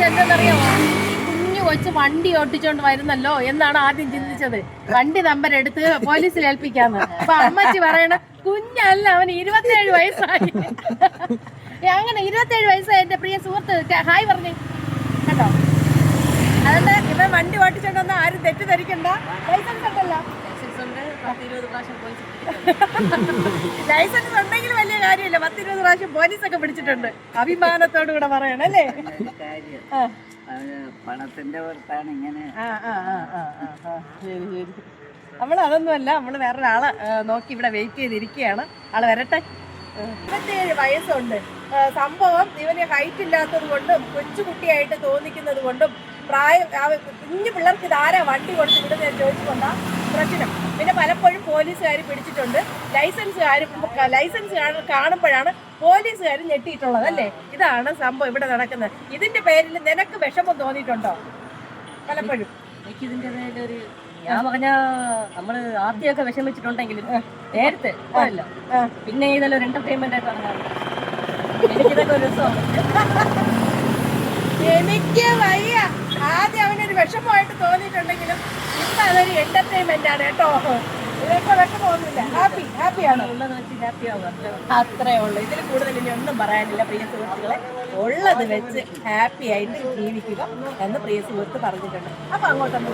എന്തെന്നറിയാമോ, കുഞ്ഞു കൊച്ച് വണ്ടി ഓട്ടിച്ചോണ്ട് വരുന്നല്ലോ എന്നാണ് ആദ്യം ചിന്തിച്ചത്. വണ്ടി നമ്പർ എടുത്ത് പോലീസിൽ ഏൽപ്പിക്കാന്ന്. അപ്പൊ അമ്മച്ചി പറയണ കുഞ്ഞല്ല, അവന് 27 വയസ്സായി. അങ്ങനെ 27 വയസ്സായി എന്റെ പ്രിയ സുഹൃത്ത് ഹായ് പറഞ്ഞു കേട്ടോ. അതുകൊണ്ട് ഇവൻ വണ്ടി ഓട്ടിച്ചോണ്ടൊന്നും ആരും തെറ്റിദ്ധരിക്കണ്ട. ലൈസൻസ് ഉണ്ടല്ലോ, ലൈസൻസ് ഉണ്ടെങ്കിൽ വലിയ കാര്യമില്ല. 10-20 പ്രാവശ്യം പോലീസൊക്കെ പിടിച്ചിട്ടുണ്ട്. അഭിമാനത്തോടു കൂടെ പറയണം അല്ലേ. പണത്തിന്റെ പുറത്താണ് ഇങ്ങനെ. ശരി ശരി. നമ്മളതൊന്നുമല്ല, നമ്മൾ വേറൊരാളെ നോക്കി ഇവിടെ വെയിറ്റ് ചെയ്തിരിക്കുകയാണ്. ആള് വരട്ടെ. 27 വയസ്സുണ്ട്. സംഭവം ഇവന് ഹൈറ്റ് ഇല്ലാത്തത് കൊണ്ടും കൊച്ചുകുട്ടിയായിട്ട് തോന്നിക്കുന്നത് കൊണ്ടും കുഞ്ഞു പിള്ളേർക്ക് ഇതാരാ വണ്ടി കൊടുത്ത് വിടുന്ന ചോദിച്ചുകൊണ്ടാ പ്രശ്നം. പിന്നെ പലപ്പോഴും പോലീസുകാർ പിടിച്ചിട്ടുണ്ട്. ലൈസൻസ് കാണുമ്പോഴാണ് പോലീസുകാർ ഞെട്ടിയിട്ടുള്ളത് അല്ലേ. ഇതാണ് സംഭവം ഇവിടെ നടക്കുന്നത്. ഇതിന്റെ പേരിൽ നിനക്ക് വിഷമം തോന്നിയിട്ടുണ്ടോ? പലപ്പോഴും എനിക്കിതിന്റെ പേരിലൊരു, ഞാൻ പറഞ്ഞ നമ്മള് ആദ്യമൊക്കെ വിഷമിച്ചിട്ടുണ്ടെങ്കിലും നേരത്തെ അല്ല, പിന്നെ ഇതെല്ലാം ഒരു എന്റർടൈൻമെന്റ് ആയിട്ടാണ് എനിക്കിതൊക്കെ ഒരു രസമാണ്. എനിക്ക് വയ്യ. ആദ്യം അവനൊരു വിഷമമായിട്ട് തോന്നിയിട്ടുണ്ടെങ്കിലും ഇപ്പൊ അതൊരു എന്റർടൈൻമെന്റ് ആണ് കേട്ടോ. ഇതൊക്കെ വിഷമമൊന്നുമില്ല. ഹാപ്പിയാണ്. ഉള്ളത് വെച്ച് ഹാപ്പി ആവുക, അത്രേ ഉള്ളൂ. ഇതിൽ കൂടുതൽ ഇനി ഒന്നും പറയാനില്ല പ്രിയ സുഹൃത്തുക്കളെ. ഉള്ളത് വെച്ച് ഹാപ്പി ആയിട്ട് ജീവിക്കുക എന്ന് പ്രിയ സുഹൃത്ത് പറഞ്ഞിട്ടുണ്ട്. അപ്പൊ അങ്ങോട്ടൊന്നും